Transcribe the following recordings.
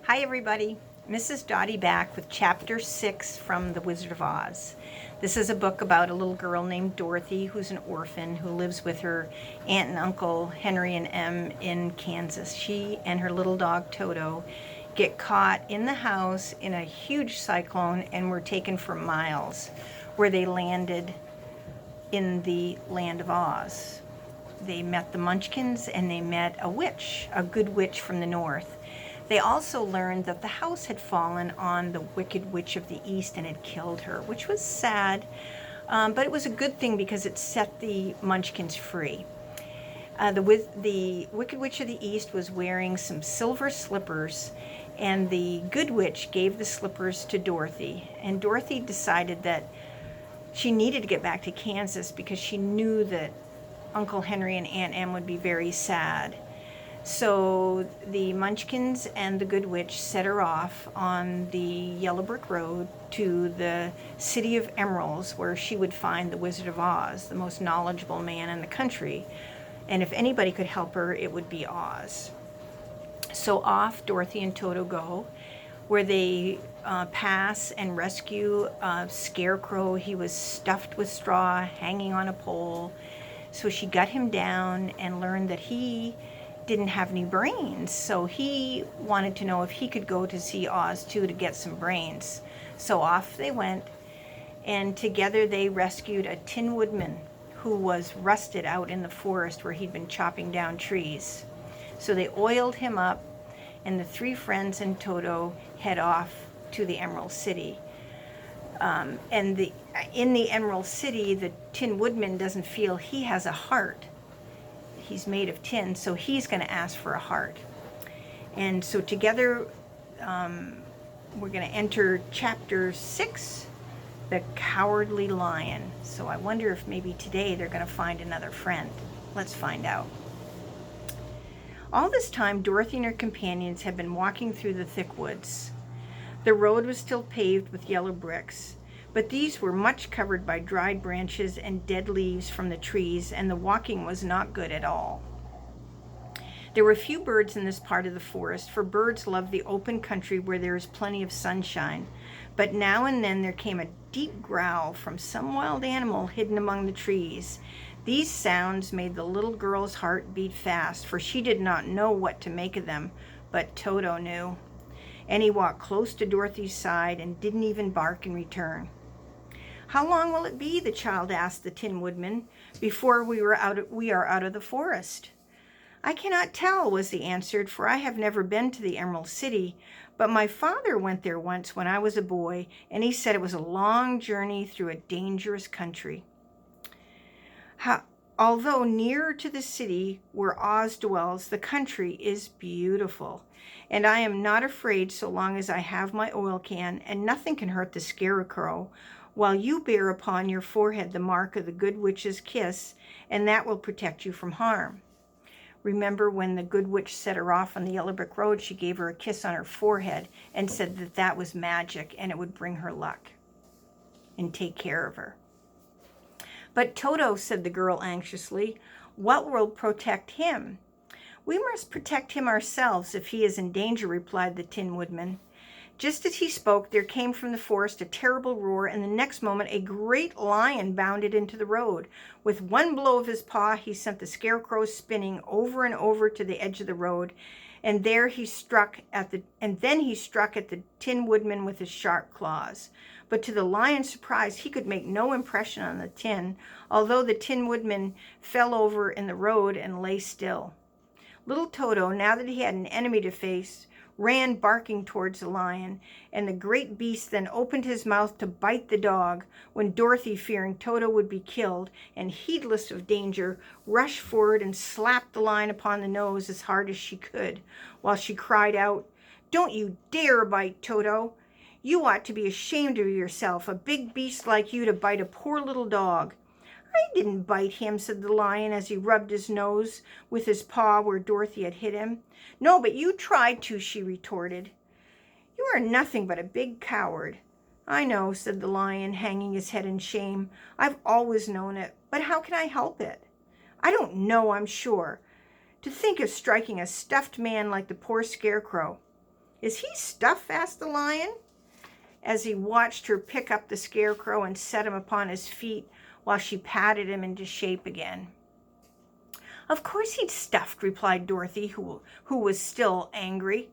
Hi everybody, Mrs. Dottie back with chapter 6 from The Wizard of Oz. This is a book about a little girl named Dorothy who's an orphan who lives with her aunt and uncle Henry and Em in Kansas. She and her little dog Toto get caught in the house in a huge cyclone and were taken for miles, where they landed in the land of Oz. They met the Munchkins and they met a witch, a good witch from the north. They also learned that the house had fallen on the Wicked Witch of the East and had killed her, which was sad, but it was a good thing because it set the Munchkins free. The Wicked Witch of the East was wearing some silver slippers, and the Good Witch gave the slippers to Dorothy. And Dorothy decided that she needed to get back to Kansas because she knew that Uncle Henry and Aunt Em would be very sad. So the Munchkins and the Good Witch set her off on the yellow brick road to the city of Emeralds, where she would find the Wizard of Oz, the most knowledgeable man in the country. And if anybody could help her, it would be Oz. So off Dorothy and Toto go, where they pass and rescue a scarecrow. He was stuffed with straw, hanging on a pole. So she got him down and learned that he didn't have any brains, so he wanted to know if he could go to see Oz too to get some brains. So off they went, and together they rescued a Tin Woodman who was rusted out in the forest where he'd been chopping down trees. So they oiled him up, and the three friends and Toto head off to the Emerald City. In the Emerald City, the Tin Woodman doesn't feel he has a heart. He's made of tin, so he's going to ask for a heart. And so together, we're going to enter chapter 6, The Cowardly Lion. So I wonder if maybe today they're going to find another friend. Let's find out. All this time, Dorothy and her companions had been walking through the thick woods. The road was still paved with yellow bricks, but these were much covered by dried branches and dead leaves from the trees, and the walking was not good at all. There were few birds in this part of the forest, for birds love the open country where there is plenty of sunshine. But now and then there came a deep growl from some wild animal hidden among the trees. These sounds made the little girl's heart beat fast, for she did not know what to make of them, but Toto knew. And he walked close to Dorothy's side and didn't even bark in return. "How long will it be," the child asked the Tin Woodman, "before we are out of the forest?" "I cannot tell," was the answer, "for I have never been to the Emerald City, but my father went there once when I was a boy, and he said it was a long journey through a dangerous country. Although nearer to the city where Oz dwells, the country is beautiful, and I am not afraid so long as I have my oil can, and nothing can hurt the scarecrow, while you bear upon your forehead the mark of the Good Witch's kiss, and that will protect you from harm." Remember when the Good Witch set her off on the yellow brick road, she gave her a kiss on her forehead and said that that was magic and it would bring her luck and take care of her. "But Toto," said the girl anxiously, "what will protect him?" "We must protect him ourselves if he is in danger," replied the Tin Woodman. Just as he spoke, there came from the forest a terrible roar, and the next moment a great lion bounded into the road. With one blow of his paw, he sent the scarecrow spinning over and over to the edge of the road, and then he struck at the Tin Woodman with his sharp claws. But to the lion's surprise, he could make no impression on the tin, although the Tin Woodman fell over in the road and lay still. Little Toto, now that he had an enemy to face, ran barking towards the lion, and the great beast then opened his mouth to bite the dog, when Dorothy, fearing Toto would be killed, and heedless of danger, rushed forward and slapped the lion upon the nose as hard as she could, while she cried out, "Don't you dare bite Toto! You ought to be ashamed of yourself, a big beast like you to bite a poor little dog." "I didn't bite him," said the lion as he rubbed his nose with his paw where Dorothy had hit him. "No, but you tried to," she retorted. "You are nothing but a big coward." "I know," said the lion, hanging his head in shame. "I've always known it, but how can I help it?" "I don't know, I'm sure. To think of striking a stuffed man like the poor scarecrow." Is he stuffed? Asked the lion, as he watched her pick up the scarecrow and set him upon his feet while she patted him into shape again. Of course he's stuffed, replied Dorothy, who was still angry.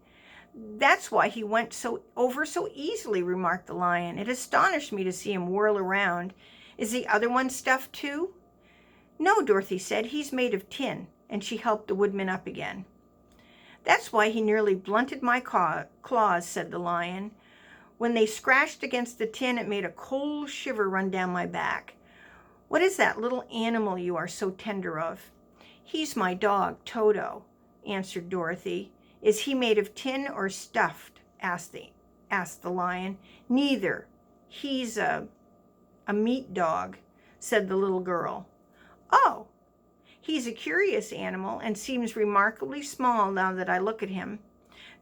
That's why he went over so easily, remarked the lion. It astonished me to see him whirl around. Is the other one stuffed too? No, Dorothy said. He's made of tin, and she helped the woodman up again. That's why he nearly blunted my claws, said the lion. When they scratched against the tin, it made a cold shiver run down my back. What is that little animal you are so tender of? He's my dog, Toto, answered Dorothy. Is he made of tin or stuffed? asked the lion. Neither. He's a meat dog, said the little girl. Oh, he's a curious animal and seems remarkably small now that I look at him.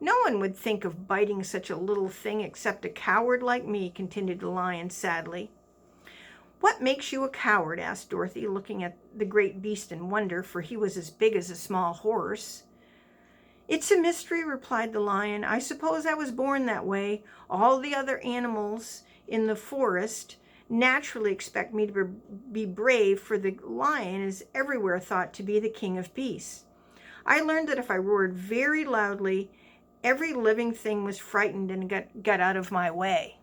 No one would think of biting such a little thing except a coward like me, continued the lion sadly. What makes you a coward? Asked Dorothy, looking at the great beast in wonder, for he was as big as a small horse. It's a mystery, replied the lion. I suppose I was born that way. All the other animals in the forest naturally expect me to be brave, for the lion is everywhere thought to be the king of beasts. I learned that if I roared very loudly, every living thing was frightened and got out of my way.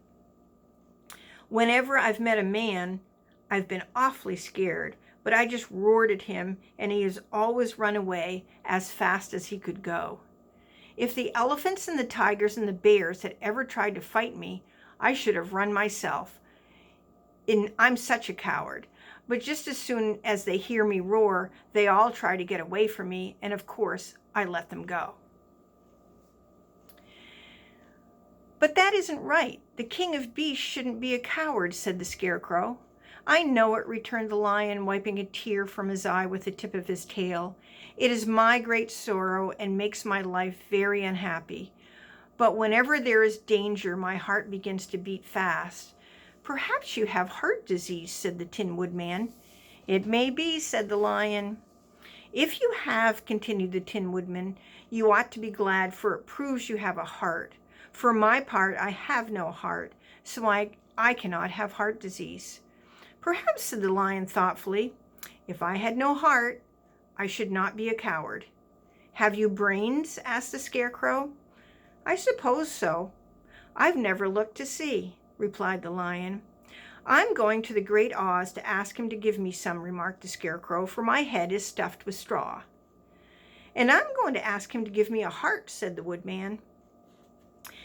Whenever I've met a man, I've been awfully scared, but I just roared at him, and he has always run away as fast as he could go. If the elephants and the tigers and the bears had ever tried to fight me, I should have run myself. I'm such a coward. But just as soon as they hear me roar, they all try to get away from me, and of course, I let them go. But that isn't right. The king of beasts shouldn't be a coward, said the scarecrow. I know it, returned the lion, wiping a tear from his eye with the tip of his tail. It is my great sorrow and makes my life very unhappy. But whenever there is danger, my heart begins to beat fast. Perhaps you have heart disease, said the Tin Woodman. It may be, said the lion. If you have, continued the Tin Woodman, you ought to be glad, for it proves you have a heart. For my part, I have no heart, so I cannot have heart disease. Perhaps, said the lion thoughtfully, if I had no heart, I should not be a coward. Have you brains? Asked the scarecrow. I suppose so. I've never looked to see, replied the lion. I'm going to the Great Oz to ask him to give me some, remarked the scarecrow, for my head is stuffed with straw. And I'm going to ask him to give me a heart, said the woodman.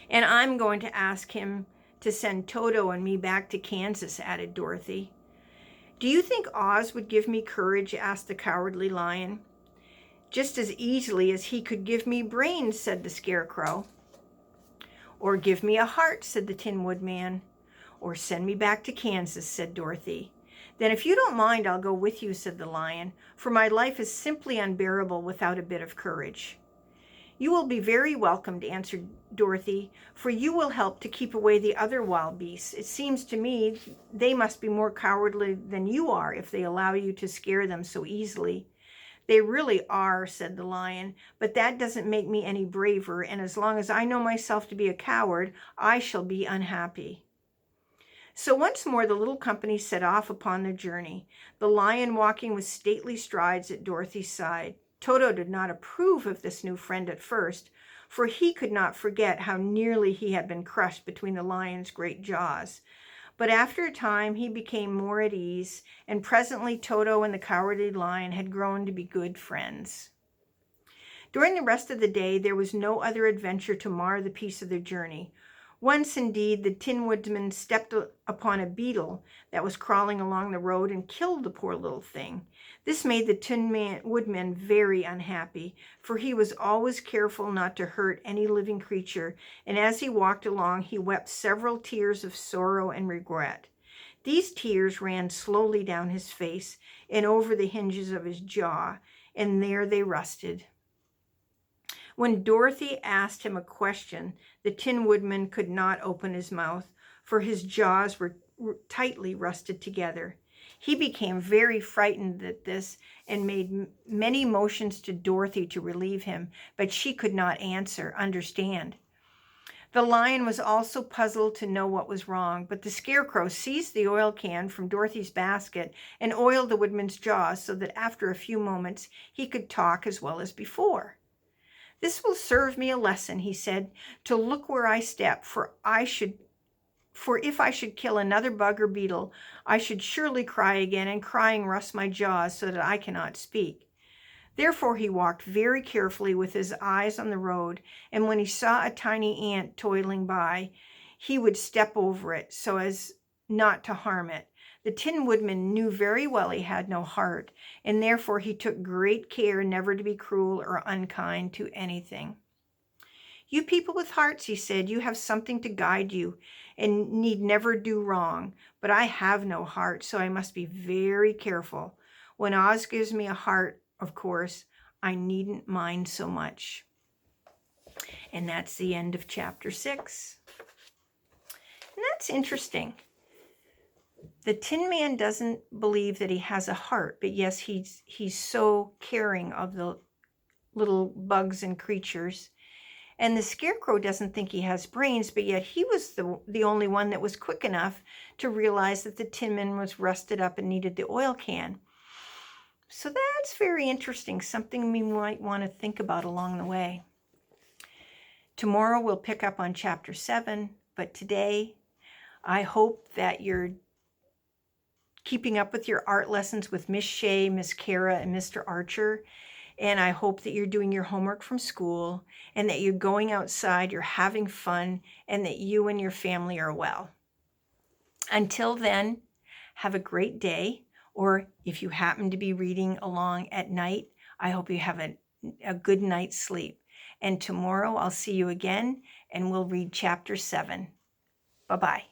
And I'm going to ask him to send Toto and me back to Kansas, added Dorothy. Do you think Oz would give me courage? Asked the cowardly lion. Just as easily as he could give me brains, said the scarecrow. Or give me a heart, said the Tin Woodman. Or send me back to Kansas, said Dorothy. Then if you don't mind, I'll go with you, said the lion, for my life is simply unbearable without a bit of courage. You will be very welcomed, answered Dorothy, for you will help to keep away the other wild beasts. It seems to me they must be more cowardly than you are if they allow you to scare them so easily. They really are, said the lion, but that doesn't make me any braver, and as long as I know myself to be a coward, I shall be unhappy. So once more the little company set off upon their journey, the lion walking with stately strides at Dorothy's side. Toto did not approve of this new friend at first, for he could not forget how nearly he had been crushed between the lion's great jaws. But after a time he became more at ease, and presently Toto and the cowardly lion had grown to be good friends. During the rest of the day there was no other adventure to mar the peace of their journey. Once, indeed, the Tin Woodman stepped upon a beetle that was crawling along the road and killed the poor little thing. This made the Tin Woodman very unhappy, for he was always careful not to hurt any living creature, and as he walked along, he wept several tears of sorrow and regret. These tears ran slowly down his face and over the hinges of his jaw, and there they rusted. When Dorothy asked him a question, the Tin Woodman could not open his mouth, for his jaws were tightly rusted together. He became very frightened at this and made many motions to Dorothy to relieve him, but she could not understand. The lion was also puzzled to know what was wrong, but the scarecrow seized the oil can from Dorothy's basket and oiled the woodman's jaws so that after a few moments he could talk as well as before. "This will serve me a lesson," he said, "to look where I step, for if I should kill another bug or beetle, I should surely cry again, and crying rusts my jaws so that I cannot speak." Therefore he walked very carefully with his eyes on the road, and when he saw a tiny ant toiling by, he would step over it so as not to harm it. The Tin Woodman knew very well he had no heart, and therefore he took great care never to be cruel or unkind to anything. "You people with hearts," he said, "you have something to guide you and need never do wrong. But I have no heart, so I must be very careful. When Oz gives me a heart, of course, I needn't mind so much." And that's the end of chapter 6. And that's interesting. The Tin Man doesn't believe that he has a heart, but yes, he's so caring of the little bugs and creatures. And the Scarecrow doesn't think he has brains, but yet he was the only one that was quick enough to realize that the Tin Man was rusted up and needed the oil can. So that's very interesting, something we might want to think about along the way. Tomorrow we'll pick up on chapter 7, but today I hope that you're keeping up with your art lessons with Miss Shea, Miss Kara, and Mr. Archer. And I hope that you're doing your homework from school and that you're going outside, you're having fun, and that you and your family are well. Until then, have a great day. Or if you happen to be reading along at night, I hope you have a good night's sleep. And tomorrow I'll see you again and we'll read chapter 7. Bye-bye.